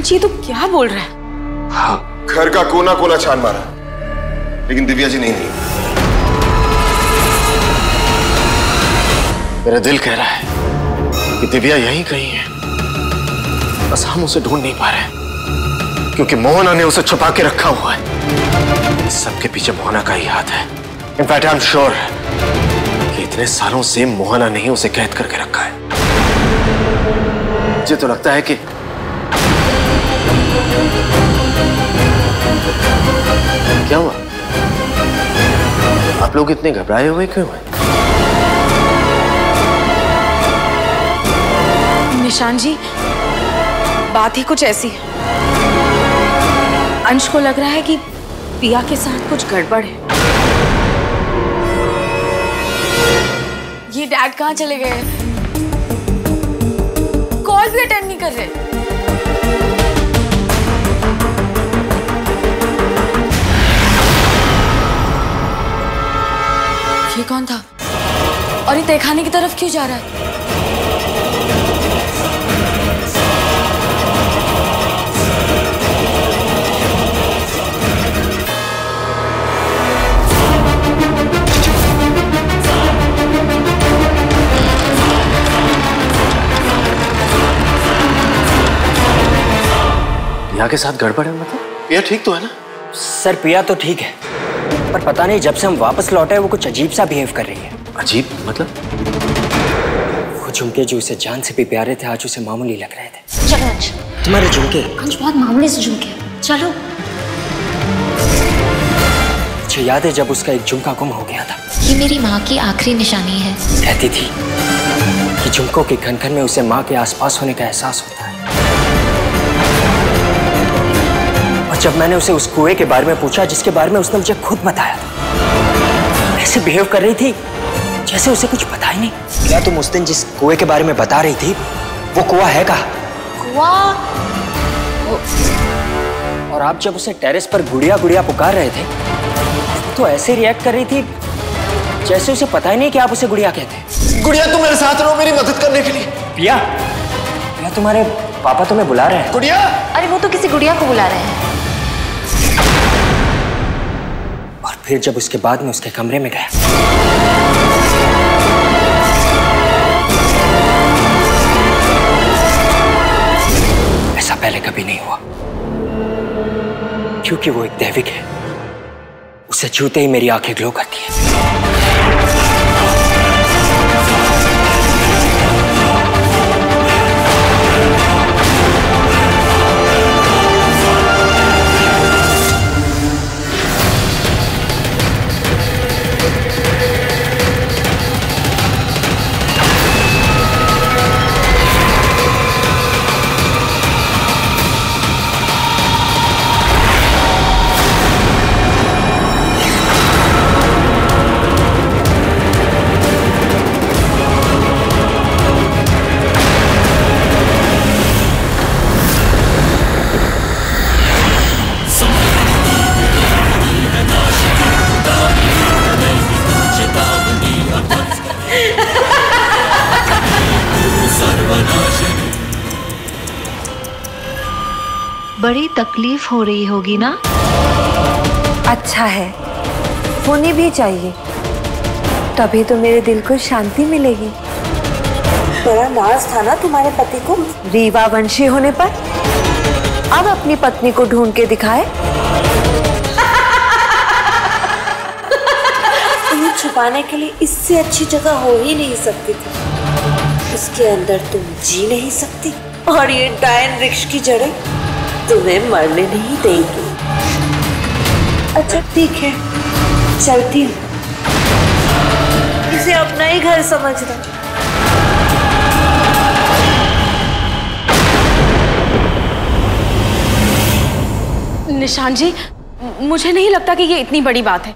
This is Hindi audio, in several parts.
निशांत तू क्या बोल रहा है? हाँ, घर का कोना कोना छान मारा, लेकिन दिव्या जी नहीं मिली। मेरा दिल कह रहा है कि दिव्या यहीं कहीं है, बस हम उसे ढूंढ नहीं पा रहे क्योंकि मोहना ने उसे छुपा के रखा हुआ है। इस सबके पीछे मोहना का ही हाथ है। इनफैक्ट आई एम श्योर कि इतने सालों से मोहना ने ही उसे कैद करके रखा है। मुझे तो लगता है कि क्या हुआ? आप लोग इतने घबराए हुए क्यों हैं? निशांत जी, बात ही कुछ ऐसी है। अंश को लग रहा है कि पिया के साथ कुछ गड़बड़ है। ये डैड कहाँ चले गए? कॉल भी अटेंड नहीं कर रहे। ये कौन था? और ये तहखाने की तरफ क्यों जा रहा है? पिया के साथ गड़बड़ है मतलब? पिया ठीक तो है ना? सर पिया तो ठीक है, पर पता नहीं जब से हम वापस लौटे वो कुछ अजीब सा बिहेव कर रही है। अजीब मतलब? वो झुमके जो उसे जान से भी प्यारे थे आज उसे मामूली लग रहे थे। चलो अंश। तुम्हारे झुमके? अंश बहुत मामूली से झुमके। चलो। मुझे याद है जब उसका एक झुमका गुम हो गया था। ये मेरी माँ की आखिरी निशानी है। कहती थी कि झुमकों के खनखन में उसे माँ के आसपास होने का एहसास होता है। और जब मैंने उसे उस कुएं के बारे में पूछा जिसके बारे में उसने मुझे खुद बताया था, ऐसे बिहेव कर रही थी जैसे उसे कुछ पता ही नहीं। क्या तुम उस दिन जिस कुएं के बारे में बता रही थी वो कुआं है कहाँ? कुआं? और आप जब उसे टेरेस पर गुड़िया गुड़िया पुकार रहे थे तो ऐसे रिएक्ट कर रही थी जैसे उसे पता ही नहीं कि आप उसे गुड़िया कहते। गुड़िया तुम मेरे साथ रहो मेरी मदद करने के लिए। पिया, पिया तुम्हारे पापा तुम्हें बुला रहे हैं। गुड़िया! अरे वो तो किसी गुड़िया को बुला रहे हैं। और फिर जब उसके बाद में उसके कमरे में गया ऐसा पहले कभी नहीं हुआ, क्योंकि वो एक दैविक है। उसे छूते ही मेरी आंखें ग्लो करती है। बड़ी तकलीफ हो रही होगी ना? अच्छा है, होनी भी चाहिए, तभी तो मेरे दिल को शांति मिलेगी। बड़ा नाज था ना तुम्हारे पति को रीवा वंशी होने पर, अब अपनी पत्नी को ढूंढ के दिखाए। तुम्हें छुपाने के लिए इससे अच्छी जगह हो ही नहीं सकती थी। उसके अंदर तुम जी नहीं सकती और ये डायन वृक्ष की जड़ें तुम्हें मरने नहीं देंगी। अच्छा ठीक है, चलती हूँ। इसे अपना ही घर समझना। निशांत जी, मुझे नहीं लगता कि ये इतनी बड़ी बात है।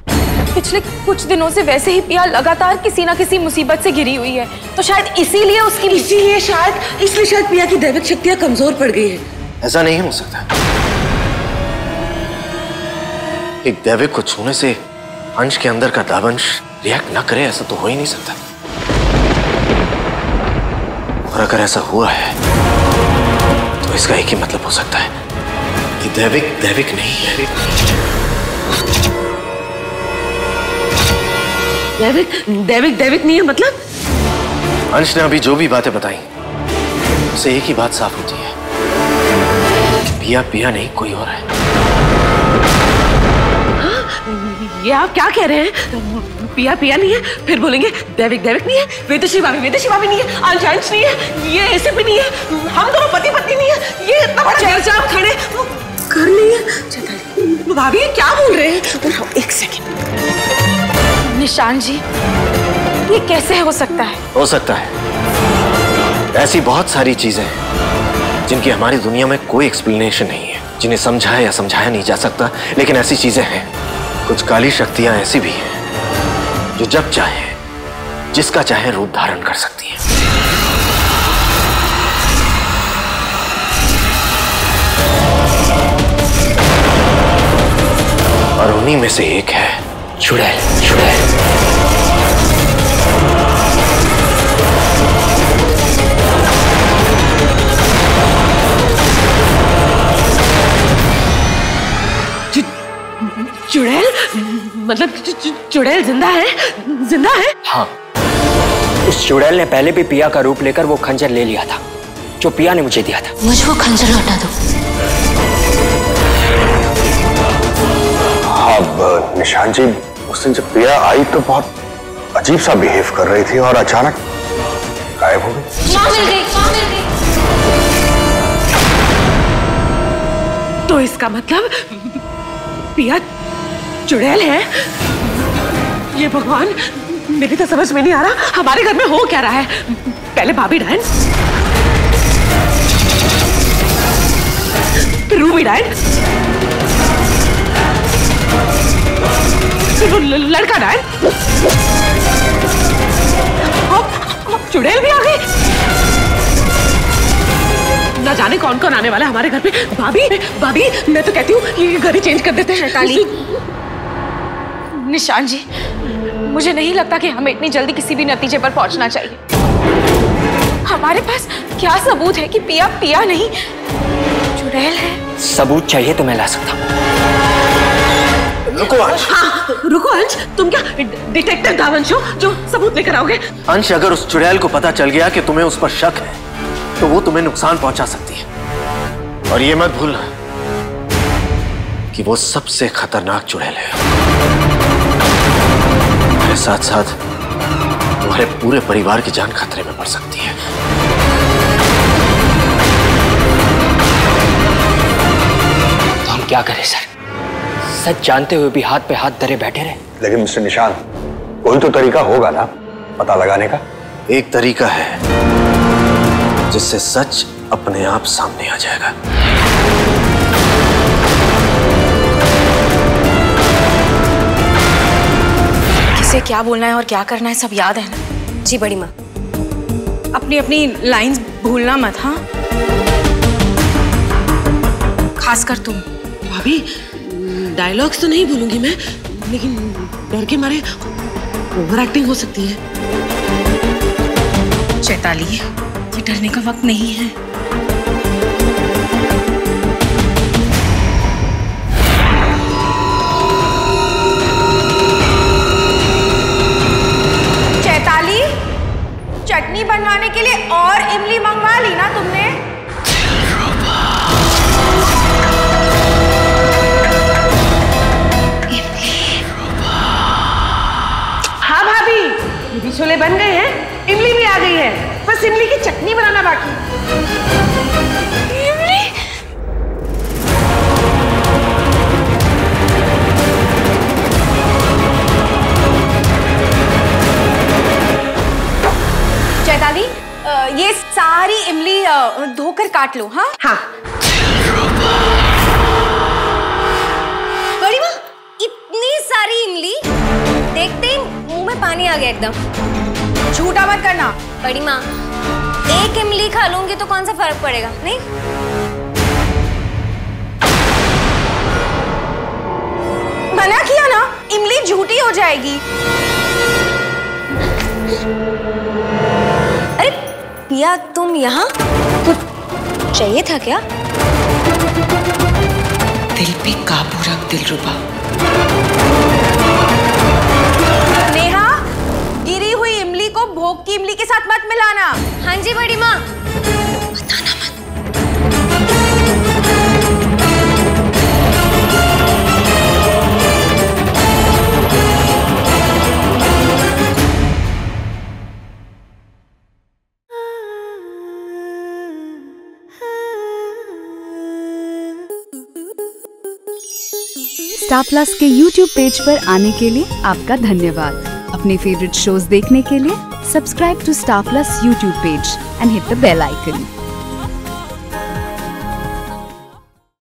पिछले कुछ दिनों से वैसे ही पिया लगातार किसी ना किसी मुसीबत से घिरी हुई है, तो शायद इसीलिए इसलिए शायद पिया की दैविक शक्तियां कमजोर पड़ गई है। ऐसा नहीं हो सकता। एक दैविक को छूने से अंश के अंदर का दावंश रिएक्ट ना करे, ऐसा तो हो ही नहीं सकता। और अगर ऐसा हुआ है तो तो इसका एक ही मतलब हो सकता है कि दैविक नहीं है। दैविक नहीं है मतलब? अंश ने अभी जो भी बातें बताई उससे एक ही बात साफ होती है, पिया नहीं कोई और है। ये आप क्या कह रहे हैं? पिया नहीं है, फिर बोलेंगे दैविक नहीं है, वेदश्री भाभी नहीं है, अंश नहीं है, ये ऐसे भी नहीं है, हम दोनों पति पत्नी नहीं है, ये इतना बड़ा चर्चा खड़े कर नहीं है। भाभी क्या बोल रहे हैं? एक सेकंड। निशान जी, ये कैसे हो सकता है? हो सकता है, ऐसी बहुत सारी चीजें हैं जिनकी हमारी दुनिया में कोई एक्सप्लेनेशन नहीं है, जिन्हें समझाया या समझाया नहीं जा सकता, लेकिन ऐसी चीजें हैं। कुछ काली शक्तियां ऐसी भी हैं जो जब चाहे जिसका चाहे रूप धारण कर सकती हैं। और उन्हीं में से एक है चुड़ैल। चुड़ैल मतलब चुड़ैल जिंदा है? हाँ, उस चुड़ैल ने पहले भी पिया का रूप लेकर वो खंजर ले लिया था जो पिया ने मुझे दिया था। मुझे वो खंजर लौटा दो। अब निशान जी, उस दिन जब पिया आई तो बहुत अजीब सा बिहेव कर रही थी और अचानक गायब हो गई। माँ मिल गई। तो इसका मतलब पिया चुड़ैल है? ये भगवान, मेरी तो समझ में नहीं आ रहा, हमारे घर में हो क्या रहा है? पहले भाभी डायन, फिर रूबी डायन, फिर वो लड़का डायन, अब चुड़ैल भी आ गई। ना जाने कौन कौन आने वाला है हमारे घर पे। भाभी मैं तो कहती हूँ ये घर ही चेंज कर देते हैं। शैताली, निशान जी, मुझे नहीं लगता कि हमें इतनी जल्दी किसी भी नतीजे पर पहुंचना चाहिए। हमारे पास क्या सबूत है कि पिया नहीं चुड़ैल है? सबूत चाहिए तो मैं ला सकता हूँ। रुको अंश। हाँ, रुको अंश, तुम क्या डिटेक्टिव दावंश हो जो सबूत लेकर आओगे? अंश, अगर उस चुड़ैल को पता चल गया कि तुम्हें उस पर शक है तो वो तुम्हें नुकसान पहुंचा सकती है। और ये मत भूलना कि वो सबसे खतरनाक चुड़ैल है। मेरे साथ साथ तुम्हारे पूरे परिवार की जान खतरे में पड़ सकती है। तो हम क्या करें सर? सच जानते हुए भी हाथ पे हाथ धरे बैठे रहे? लेकिन मिस्टर निशान, कोई तो तरीका होगा ना पता लगाने का? एक तरीका है जिससे सच अपने आप सामने आ जाएगा। किसे क्या बोलना है और क्या करना है सब याद है ना? जी बड़ी माँ। अपनी लाइंस भूलना मत। हाँ, खासकर तुम। भाभी, डायलॉग्स तो नहीं भूलूंगी मैं, लेकिन डर के मारे ओवर एक्टिंग हो सकती है। चैताली, ये डरने का वक्त नहीं है। चैताली, चटनी बनवाने के लिए और इमली मंगवा ली ना तुमने? हाँ भाभी, ये भी छोले बन गए हैं, इमली भी आ गई है, बस इमली की चटनी बनाना बाकी। इमली? चैताली, ये सारी इमली धोकर काट लो। हाँ हाँ। बड़ी माँ, इतनी सारी इमली देखते ही मुंह में पानी आ गया एकदम। झूठा मत करना। बड़ी माँ, एक इमली खा लूंगी तो कौन सा फर्क पड़ेगा? नहीं, मना किया ना, इमली झूठी हो जाएगी। अरे पिया, तुम यहाँ? चाहिए था क्या? दिल पे काबू रख दिलरुबा। नेहा, गिरी हुई इमली को भोग की इमली के साथ मत मिलाना। हाँ जी बड़ी माँ। बताना मत। स्टार प्लस के YouTube पेज पर आने के लिए आपका धन्यवाद। अपने फेवरेट शोज देखने के लिए subscribe to Star Plus YouTube page and hit the bell icon.